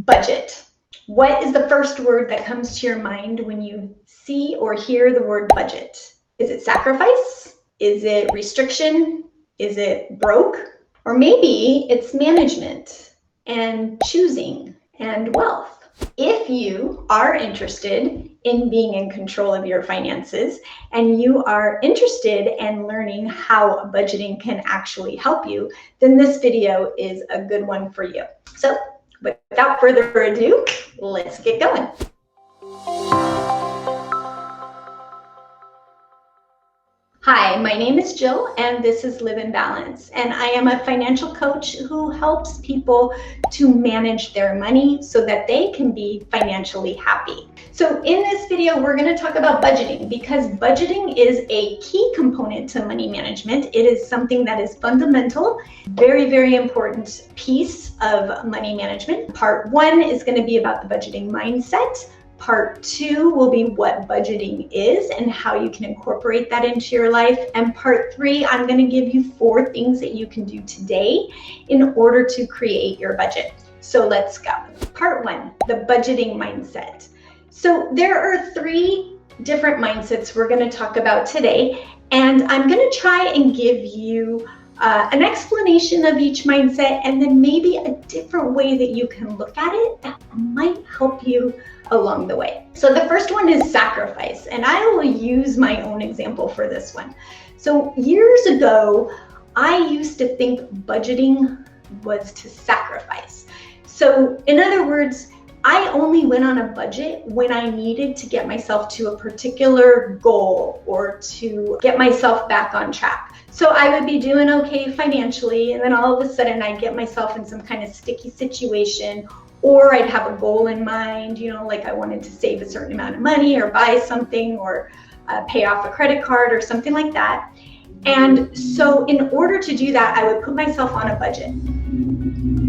Budget. What is the first word that comes to your mind when you see or hear the word budget? Is it sacrifice? Is it restriction? Is it broke? Or maybe it's management and choosing and wealth. If you are interested in being in control of your finances and you are interested in learning how budgeting can actually help you, then this video is a good one for you. So without further ado, let's get going. Hi, my name is Jill and this is Live in Balance, and I am a financial coach who helps people to manage their money so that they can be financially happy. So in this video, we're going to talk about budgeting because budgeting is a key component to money management. It is something that is fundamental, very, very important piece of money management. Part 1 is going to be about the budgeting mindset. Part 2 will be what budgeting is and how you can incorporate that into your life. And part 3, I'm going to give you 4 things that you can do today in order to create your budget. So let's go. Part 1, the budgeting mindset. So there are 3 different mindsets we're going to talk about today, and I'm going to try and give you an explanation of each mindset and then maybe a different way that you can look at it that might help you along the way. So the first one is sacrifice, and I will use my own example for this one. So years ago, I used to think budgeting was to sacrifice. So in other words, I only went on a budget when I needed to get myself to a particular goal or to get myself back on track. So I would be doing okay financially, and then all of a sudden I'd get myself in some kind of sticky situation, or I'd have a goal in mind, like I wanted to save a certain amount of money or buy something or pay off a credit card or something like that. And so in order to do that, I would put myself on a budget.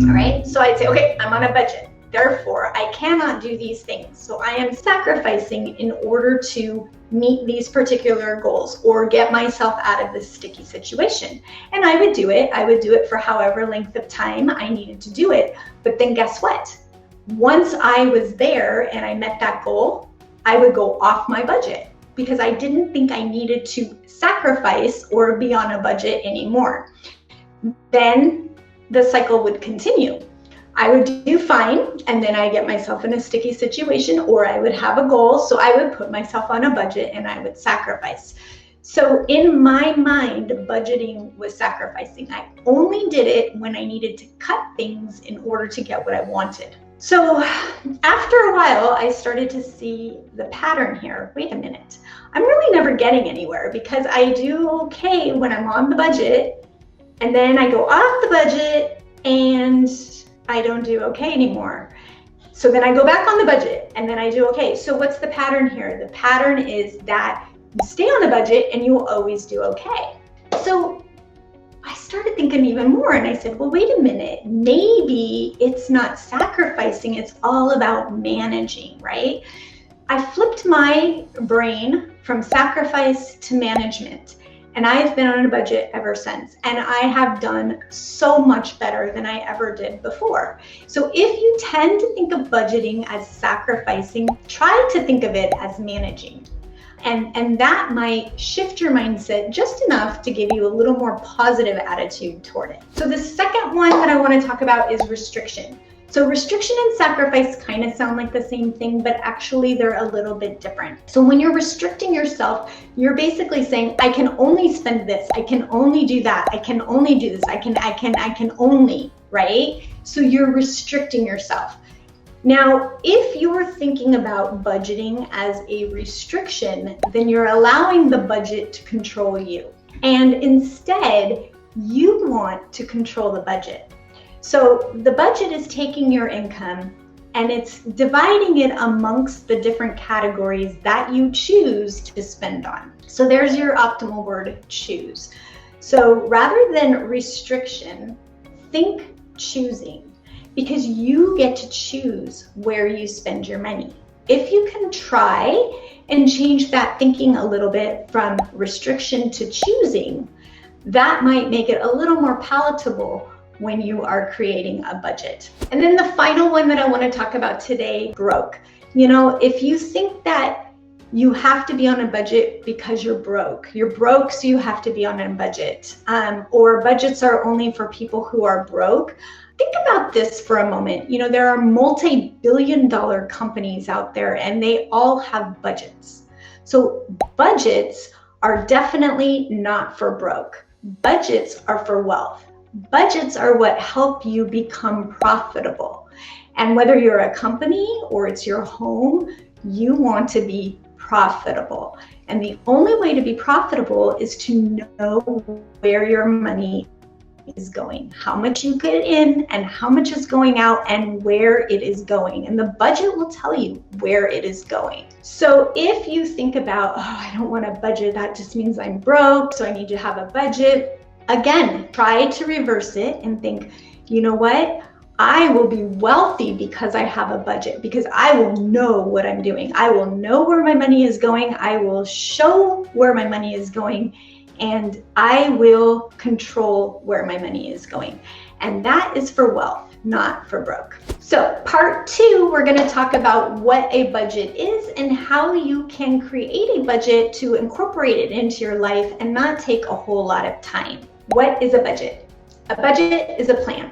All right, so I'd say, okay, I'm on a budget. Therefore, I cannot do these things. So I am sacrificing in order to meet these particular goals or get myself out of this sticky situation. And I would do it. I would do it for however length of time I needed to do it. But then guess what? Once I was there and I met that goal, I would go off my budget because I didn't think I needed to sacrifice or be on a budget anymore. Then the cycle would continue. I would do fine, and then I get myself in a sticky situation, or I would have a goal, so I would put myself on a budget and I would sacrifice. So in my mind, budgeting was sacrificing. I only did it when I needed to cut things in order to get what I wanted. So after a while, I started to see the pattern here. Wait a minute, I'm really never getting anywhere because I do okay when I'm on the budget, and then I go off the budget and I don't do okay anymore. So then I go back on the budget and then I do okay. So what's the pattern here? The pattern is that you stay on the budget and you will always do okay. So I started thinking even more, and I said, well, wait a minute, maybe it's not sacrificing, it's all about managing, right? I flipped my brain from sacrifice to management. And I've been on a budget ever since, and I have done so much better than I ever did before. So if you tend to think of budgeting as sacrificing, try to think of it as managing. And that might shift your mindset just enough to give you a little more positive attitude toward it. So the second one that I want to talk about is restriction. So restriction and sacrifice kind of sound like the same thing, but actually they're a little bit different. So when you're restricting yourself, you're basically saying, I can only spend this, I can only do that, I can only do this, I can only, right? So you're restricting yourself. Now, if you're thinking about budgeting as a restriction, then you're allowing the budget to control you. And instead, you want to control the budget. So the budget is taking your income and it's dividing it amongst the different categories that you choose to spend on. So there's your optimal word, choose. So rather than restriction, think choosing, because you get to choose where you spend your money. If you can try and change that thinking a little bit from restriction to choosing, that might make it a little more palatable when you are creating a budget. And then the final one that I want to talk about today, broke. You know, if you think that you have to be on a budget because you're broke so you have to be on a budget, or budgets are only for people who are broke. Think about this for a moment. You know, there are multi-billion-dollar companies out there and they all have budgets. So budgets are definitely not for broke. Budgets are for wealth. Budgets are what help you become profitable. And whether you're a company or it's your home, you want to be profitable. And the only way to be profitable is to know where your money is going, how much you get in and how much is going out and where it is going. And the budget will tell you where it is going. So if you think about, oh, I don't want a budget, that just means I'm broke, so I need to have a budget. Again, try to reverse it and think, you know what? I will be wealthy because I have a budget, because I will know what I'm doing. I will know where my money is going. I will show where my money is going, and I will control where my money is going. And that is for wealth, not for broke. So part 2, we're going to talk about what a budget is and how you can create a budget to incorporate it into your life and not take a whole lot of time. What is a budget? A budget is a plan.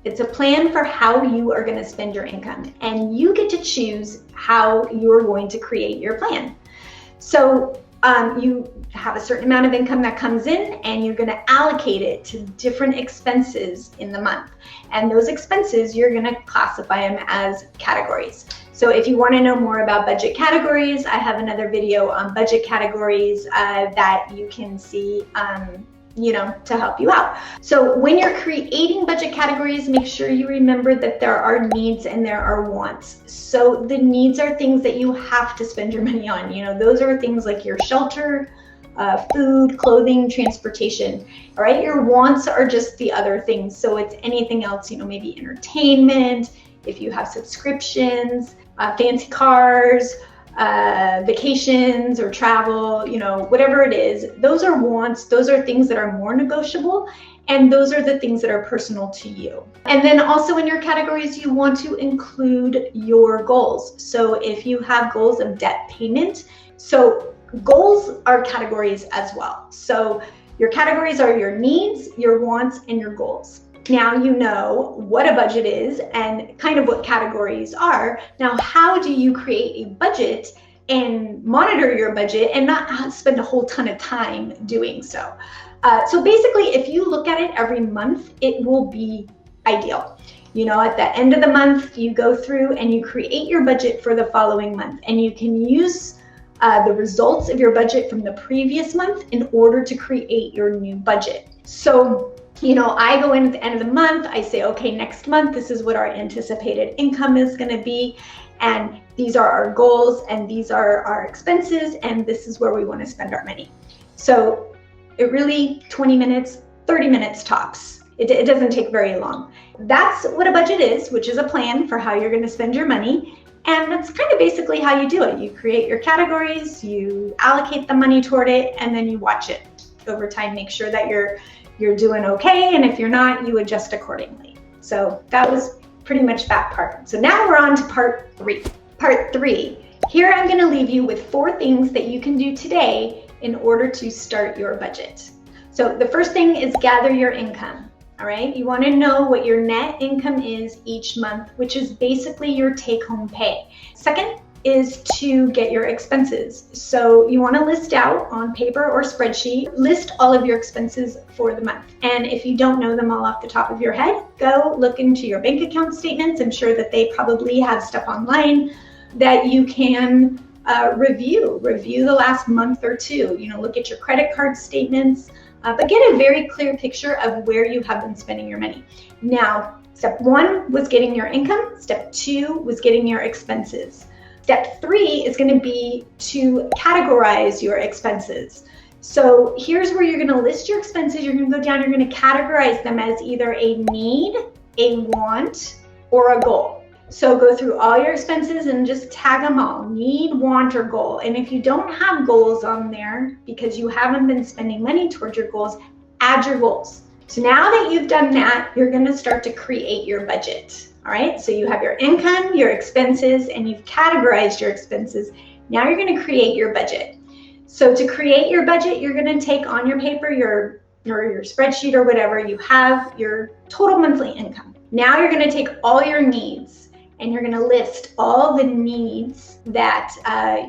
It's a plan for how you are going to spend your income, and you get to choose how you're going to create your plan. So you have a certain amount of income that comes in and you're going to allocate it to different expenses in the month. And those expenses, you're going to classify them as categories. So if you want to know more about budget categories, I have another video on budget categories that you can see to help you out. So when you're creating budget categories, make sure you remember that there are needs and there are wants. So the needs are things that you have to spend your money on. You know, those are things like your shelter, food, clothing, transportation. All right, your wants are just the other things. So it's anything else, you know, maybe entertainment, if you have subscriptions, fancy cars, vacations or travel, you know, whatever it is, those are wants. Those are things that are more negotiable, and those are the things that are personal to you. And then also in your categories, you want to include your goals. So if you have goals of debt payment, so goals are categories as well. So your categories are your needs, your wants, and your goals. Now you know what a budget is and kind of what categories are. Now, how do you create a budget and monitor your budget and not spend a whole ton of time doing so? So basically, if you look at it every month, it will be ideal. You know, at the end of the month, you go through and you create your budget for the following month, and you can use the results of your budget from the previous month in order to create your new budget. So, you know, I go in at the end of the month, I say, okay, next month, this is what our anticipated income is going to be. And these are our goals, and these are our expenses, and this is where we want to spend our money. So it really 20 minutes, 30 minutes tops. It doesn't take very long. That's what a budget is, which is a plan for how you're going to spend your money. And that's kind of basically how you do it. You create your categories, you allocate the money toward it, and then you watch it over time. Make sure that you're doing okay, and if you're not, you adjust accordingly. So that was pretty much that part. So now we're on to part 3. Part 3, here I'm going to leave you with 4 things that you can do today in order to start your budget. So the first thing is gather your income. All right, you want to know what your net income is each month, which is basically your take-home pay. Second is to get your expenses. So you want to list out on paper or spreadsheet, list all of your expenses for the month. And if you don't know them all off the top of your head, go look into your bank account statements. I'm sure that they probably have stuff online that you can review the last month or two. You know, look at your credit card statements, but get a very clear picture of where you have been spending your money. Now, step 1 was getting your income. Step 2 was getting your expenses. Step 3 is going to be to categorize your expenses. So here's where you're going to list your expenses. You're going to go down, you're going to categorize them as either a need, a want, or a goal. So go through all your expenses and just tag them all, need, want, or goal. And if you don't have goals on there because you haven't been spending money towards your goals, add your goals. So now that you've done that, you're going to start to create your budget. All right, so you have your income, your expenses, and you've categorized your expenses. Now you're going to create your budget. So to create your budget, you're going to take on your paper, your spreadsheet or whatever, you have your total monthly income. Now you're going to take all your needs and you're going to list all the needs that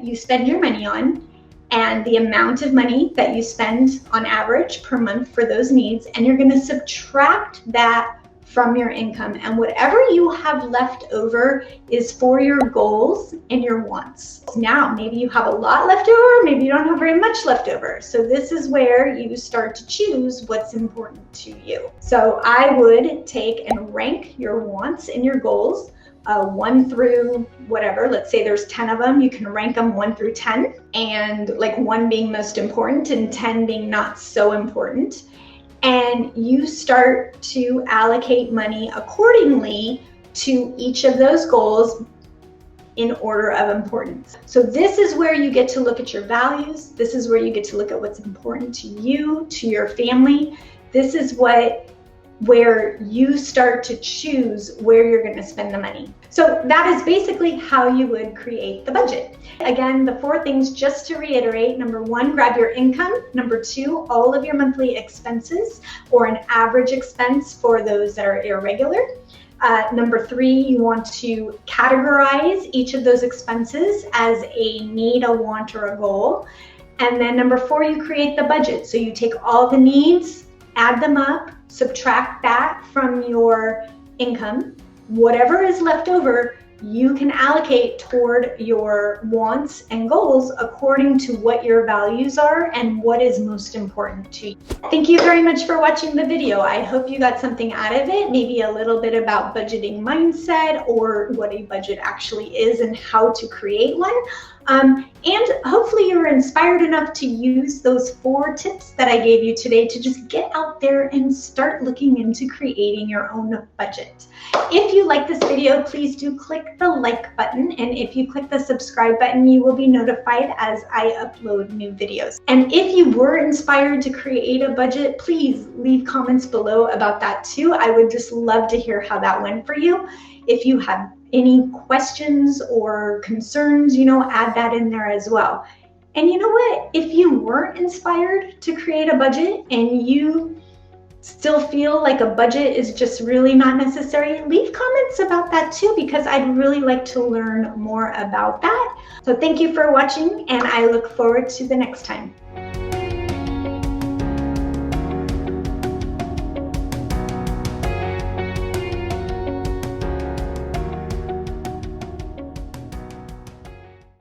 you spend your money on and the amount of money that you spend on average per month for those needs, and you're going to subtract that from your income, and whatever you have left over is for your goals and your wants. Now, maybe you have a lot left over, maybe you don't have very much left over. So this is where you start to choose what's important to you. So I would take and rank your wants and your goals, 1 through whatever. Let's say there's 10 of them. You can rank them 1 through 10, and like 1 being most important and 10 being not so important. And you start to allocate money accordingly to each of those goals in order of importance. So this is where you get to look at your values. This is where you get to look at what's important to you, to your family. This is where you start to choose where you're going to spend the money. So that is basically how you would create the budget. Again, the 4 things, just to reiterate: number 1, grab your income. Number 2, all of your monthly expenses, or an average expense for those that are irregular. Number 3, you want to categorize each of those expenses as a need, a want, or a goal. And then number 4, you create the budget. So you take all the needs, add them up, subtract that from your income. Whatever is left over, you can allocate toward your wants and goals according to what your values are and what is most important to you. Thank you very much for watching the video. I hope you got something out of it, maybe a little bit about budgeting mindset, or what a budget actually is and how to create one. And hopefully you were inspired enough to use those 4 tips that I gave you today to just get out there and start looking into creating your own budget. If you like this video, please do click the like button. And if you click the subscribe button, you will be notified as I upload new videos. And if you were inspired to create a budget, please leave comments below about that too. I would just love to hear how that went for you. If you have any questions or concerns, add that in there as well. And you know what? If you weren't inspired to create a budget and you still feel like a budget is just really not necessary, leave comments about that too, because I'd really like to learn more about that. So thank you for watching, and I look forward to the next time.